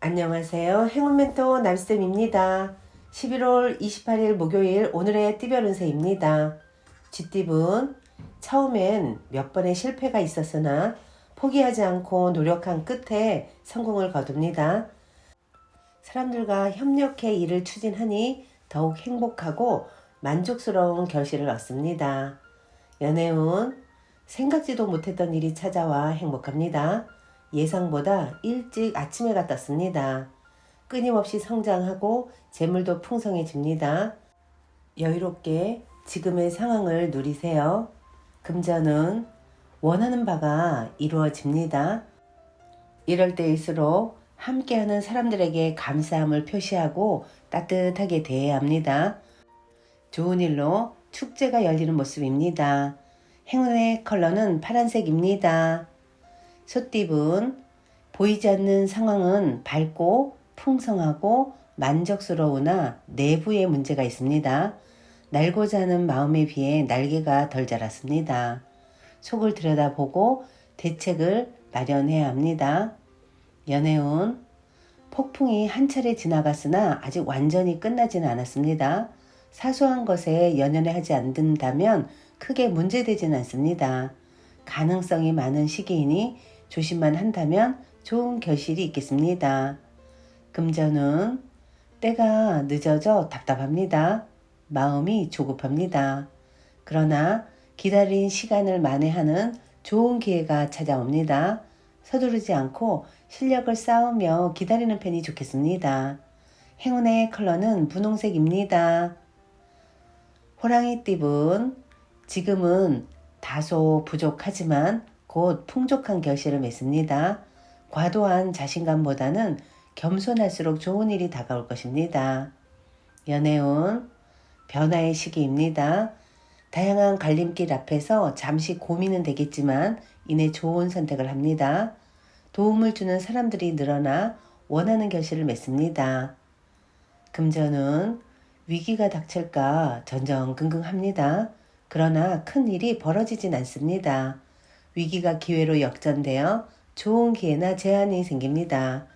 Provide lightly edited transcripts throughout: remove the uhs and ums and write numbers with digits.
안녕하세요. 행운멘토 남쌤입니다. 11월 28일 목요일 오늘의 띠별 운세입니다. 쥐띠분 처음엔 몇 번의 실패가 있었으나 포기하지 않고 노력한 끝에 성공을 거둡니다. 사람들과 협력해 일을 추진하니 더욱 행복하고 만족스러운 결실을 얻습니다. 연애운 생각지도 못했던 일이 찾아와 행복합니다. 예상보다 일찍 아침해가 떴습니다. 끊임없이 성장하고 재물도 풍성해집니다. 여유롭게 지금의 상황을 누리세요. 금전은 원하는 바가 이루어집니다. 이럴 때일수록 함께하는 사람들에게 감사함을 표시하고 따뜻하게 대해야 합니다. 좋은 일로 축제가 열리는 모습입니다. 행운의 컬러는 파란색입니다. 소띠분 보이지 않는 상황은 밝고 풍성하고 만족스러우나 내부에 문제가 있습니다. 날고자 하는 마음에 비해 날개가 덜 자랐습니다. 속을 들여다보고 대책을 마련해야 합니다. 연애운 폭풍이 한 차례 지나갔으나 아직 완전히 끝나지는 않았습니다. 사소한 것에 연연해 하지 않는다면 크게 문제되지는 않습니다. 가능성이 많은 시기이니 조심만 한다면 좋은 결실이 있겠습니다. 금전은 때가 늦어져 답답합니다. 마음이 조급합니다. 그러나 기다린 시간을 만회하는 좋은 기회가 찾아옵니다. 서두르지 않고 실력을 쌓으며 기다리는 편이 좋겠습니다. 행운의 컬러는 분홍색입니다. 호랑이띠분 지금은 다소 부족하지만 곧 풍족한 결실을 맺습니다. 과도한 자신감보다는 겸손할수록 좋은 일이 다가올 것입니다. 연애운 변화의 시기입니다. 다양한 갈림길 앞에서 잠시 고민은 되겠지만 이내 좋은 선택을 합니다. 도움을 주는 사람들이 늘어나 원하는 결실을 맺습니다. 금전은 위기가 닥칠까 전전긍긍합니다. 그러나 큰 일이 벌어지진 않습니다. 위기가 기회로 역전되어 좋은 기회나 제한이 생깁니다.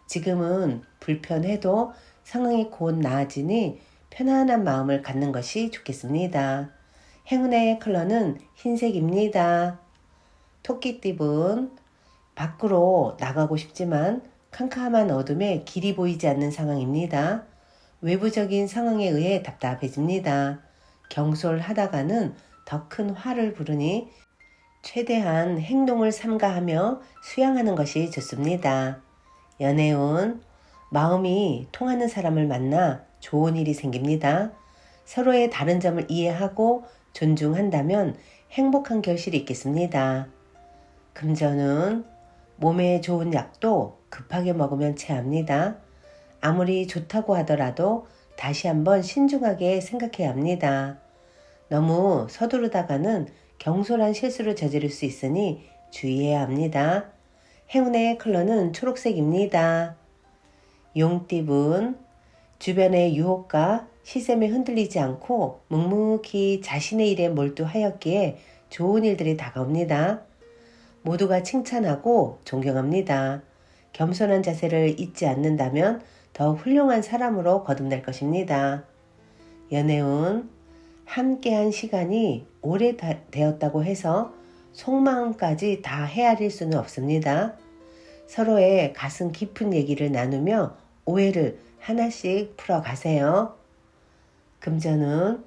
지금은 불편해도 상황이 곧 나아지니 편안한 마음을 갖는 것이 좋겠습니다. 행운의 컬러는 흰색입니다. 토끼띠분 밖으로 나가고 싶지만 캄캄한 어둠에 길이 보이지 않는 상황입니다. 외부적인 상황에 의해 답답해집니다. 경솔하다가는 더 큰 화를 부르니 최대한 행동을 삼가하며 수양하는 것이 좋습니다. 연애운 마음이 통하는 사람을 만나 좋은 일이 생깁니다. 서로의 다른 점을 이해하고 존중한다면 행복한 결실이 있겠습니다. 금전은 몸에 좋은 약도 급하게 먹으면 체합니다. 아무리 좋다고 하더라도 다시 한번 신중하게 생각해야 합니다. 너무 서두르다가는 경솔한 실수를 저지를 수 있으니 주의해야 합니다. 행운의 컬러는 초록색입니다. 용띠분 주변의 유혹과 시샘에 흔들리지 않고 묵묵히 자신의 일에 몰두하였기에 좋은 일들이 다가옵니다. 모두가 칭찬하고 존경합니다. 겸손한 자세를 잊지 않는다면 더 훌륭한 사람으로 거듭날 것입니다. 연애운 함께한 시간이 오래되었다고 해서 속마음까지 다 헤아릴 수는 없습니다. 서로의 가슴 깊은 얘기를 나누며 오해를 하나씩 풀어가세요. 금전은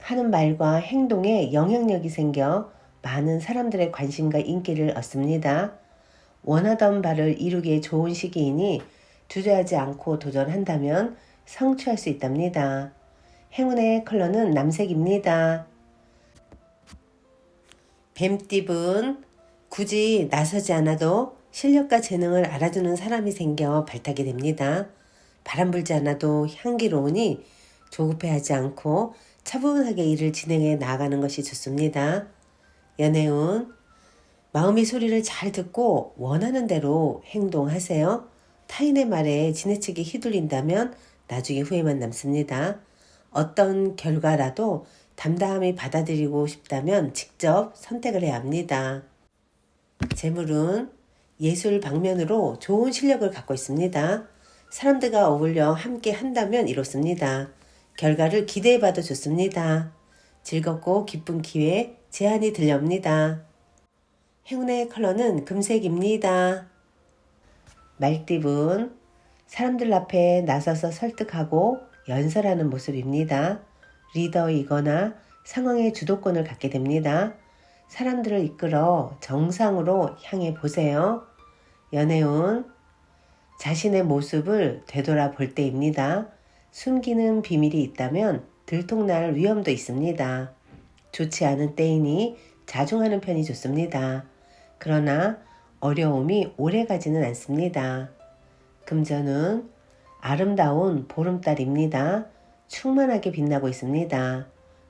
하는 말과 행동에 영향력이 생겨 많은 사람들의 관심과 인기를 얻습니다. 원하던 바를 이루기에 좋은 시기이니 주저하지 않고 도전한다면 성취할 수 있답니다. 행운의 컬러는 남색입니다. 뱀띠분 굳이 나서지 않아도 실력과 재능을 알아주는 사람이 생겨 발탁이 됩니다. 바람 불지 않아도 향기로우니 조급해하지 않고 차분하게 일을 진행해 나아가는 것이 좋습니다. 연애운 마음의 소리를 잘 듣고 원하는 대로 행동하세요. 타인의 말에 지나치게 휘둘린다면 나중에 후회만 남습니다. 어떤 결과라도 담담히 받아들이고 싶다면 직접 선택을 해야 합니다. 재물은 예술 방면으로 좋은 실력을 갖고 있습니다. 사람들과 어울려 함께 한다면 이렇습니다. 결과를 기대해봐도 좋습니다. 즐겁고 기쁜 기회 제안이 들려옵니다. 행운의 컬러는 금색입니다. 말띠분, 사람들 앞에 나서서 설득하고 연설하는 모습입니다. 리더이거나 상황의 주도권을 갖게 됩니다. 사람들을 이끌어 정상으로 향해 보세요. 연애운, 자신의 모습을 되돌아볼 때입니다. 숨기는 비밀이 있다면 들통날 위험도 있습니다. 좋지 않은 때이니 자중하는 편이 좋습니다. 그러나 어려움이 오래가지는 않습니다. 금전은 아름다운 보름달입니다. 충만하게 빛나고 있습니다.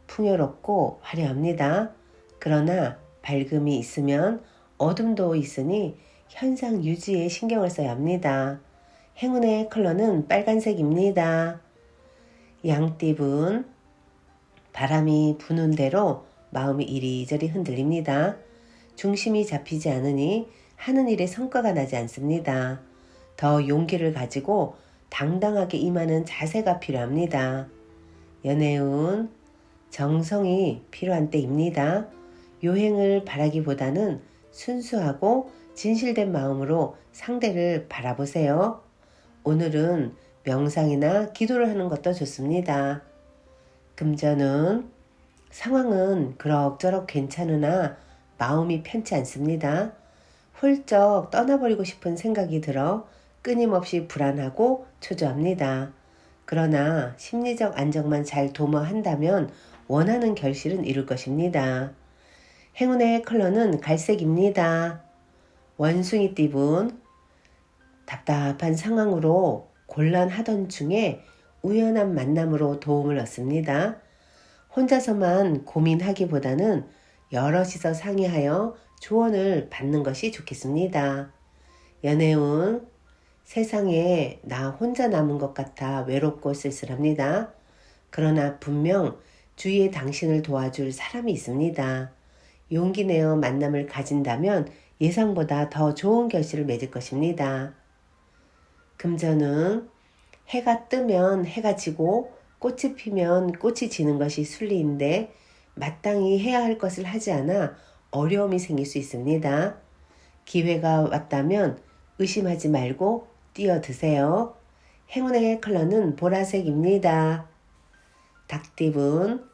풍요롭고 화려합니다. 그러나 밝음이 있으면 어둠도 있으니 현상 유지에 신경을 써야 합니다. 행운의 컬러는 빨간색입니다. 양띠분, 바람이 부는 대로 마음이 이리저리 흔들립니다. 중심이 잡히지 않으니 하는 일에 성과가 나지 않습니다. 더 용기를 가지고 당당하게 임하는 자세가 필요합니다. 연애운, 정성이 필요한 때입니다. 요행을 바라기보다는 순수하고 진실된 마음으로 상대를 바라보세요. 오늘은 명상이나 기도를 하는 것도 좋습니다. 금전은 상황은 그럭저럭 괜찮으나 마음이 편치 않습니다. 훌쩍 떠나버리고 싶은 생각이 들어 끊임없이 불안하고 초조합니다. 그러나 심리적 안정만 잘 도모한다면 원하는 결실은 이룰 것입니다. 행운의 컬러는 갈색입니다. 원숭이 띠분, 답답한 상황으로 곤란하던 중에 우연한 만남으로 도움을 얻습니다. 혼자서만 고민하기보다는 여럿이서 상의하여 조언을 받는 것이 좋겠습니다. 연애운, 세상에 나 혼자 남은 것 같아 외롭고 쓸쓸합니다. 그러나 분명 주위에 당신을 도와줄 사람이 있습니다. 용기 내어 만남을 가진다면 예상보다 더 좋은 결실을 맺을 것입니다. 금전은 해가 뜨면 해가 지고 꽃이 피면 꽃이 지는 것이 순리인데 마땅히 해야 할 것을 하지 않아 어려움이 생길 수 있습니다. 기회가 왔다면 의심하지 말고 뛰어드세요. 행운의 컬러는 보라색입니다. 닭띠분,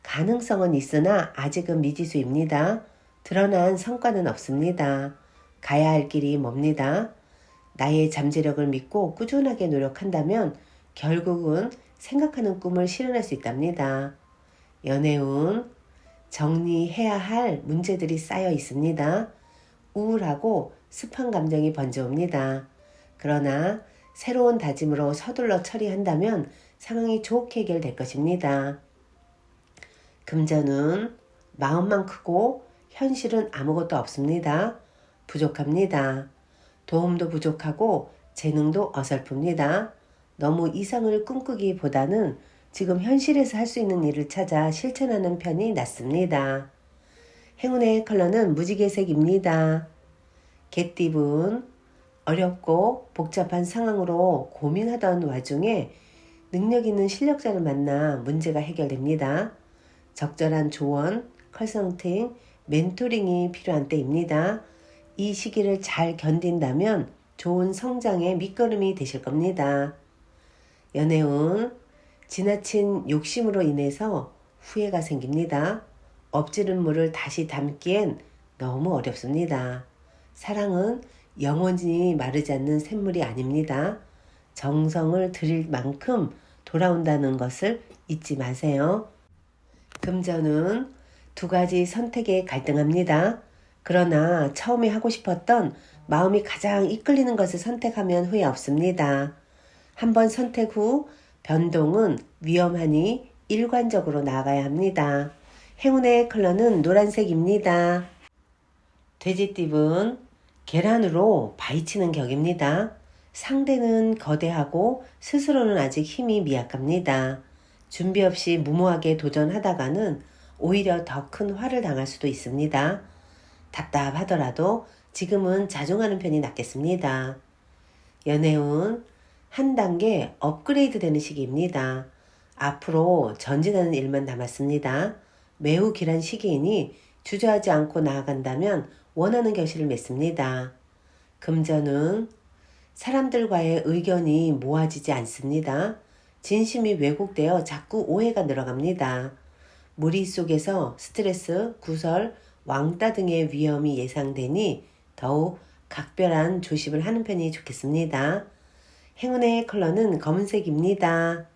가능성은 있으나 아직은 미지수입니다. 드러난 성과는 없습니다. 가야 할 길이 멉니다. 나의 잠재력을 믿고 꾸준하게 노력한다면 결국은 생각하는 꿈을 실현할 수 있답니다. 연애운, 정리해야 할 문제들이 쌓여 있습니다. 우울하고 습한 감정이 번져옵니다. 그러나 새로운 다짐으로 서둘러 처리한다면 상황이 좋게 해결될 것입니다. 금전은 마음만 크고 현실은 아무것도 없습니다. 부족합니다. 도움도 부족하고 재능도 어설픕니다. 너무 이상을 꿈꾸기보다는 지금 현실에서 할 수 있는 일을 찾아 실천하는 편이 낫습니다. 행운의 컬러는 무지개색입니다. 개띠분, 어렵고 복잡한 상황으로 고민하던 와중에 능력 있는 실력자를 만나 문제가 해결됩니다. 적절한 조언, 컨설팅, 멘토링이 필요한 때입니다. 이 시기를 잘 견딘다면 좋은 성장의 밑거름이 되실 겁니다. 연애운, 지나친 욕심으로 인해서 후회가 생깁니다. 엎지른 물을 다시 담기엔 너무 어렵습니다. 사랑은 영원히 마르지 않는 샘물이 아닙니다. 정성을 들일 만큼 돌아온다는 것을 잊지 마세요. 금전은 두 가지 선택에 갈등합니다. 그러나 처음에 하고 싶었던 마음이 가장 이끌리는 것을 선택하면 후회 없습니다. 한번 선택 후 변동은 위험하니 일관적으로 나아가야 합니다. 행운의 컬러는 노란색입니다. 돼지띠분, 계란으로 바위치는 격입니다. 상대는 거대하고 스스로는 아직 힘이 미약합니다. 준비 없이 무모하게 도전하다가는 오히려 더 큰 화를 당할 수도 있습니다. 답답하더라도 지금은 자중하는 편이 낫겠습니다. 연애운 한 단계 업그레이드 되는 시기입니다. 앞으로 전진하는 일만 남았습니다. 매우 길한 시기이니 주저하지 않고 나아간다면 원하는 결실을 맺습니다. 금전운 사람들과의 의견이 모아지지 않습니다. 진심이 왜곡되어 자꾸 오해가 늘어갑니다. 무리 속에서 스트레스, 구설, 왕따 등의 위험이 예상되니 더욱 각별한 조심을 하는 편이 좋겠습니다. 행운의 컬러는 검은색입니다.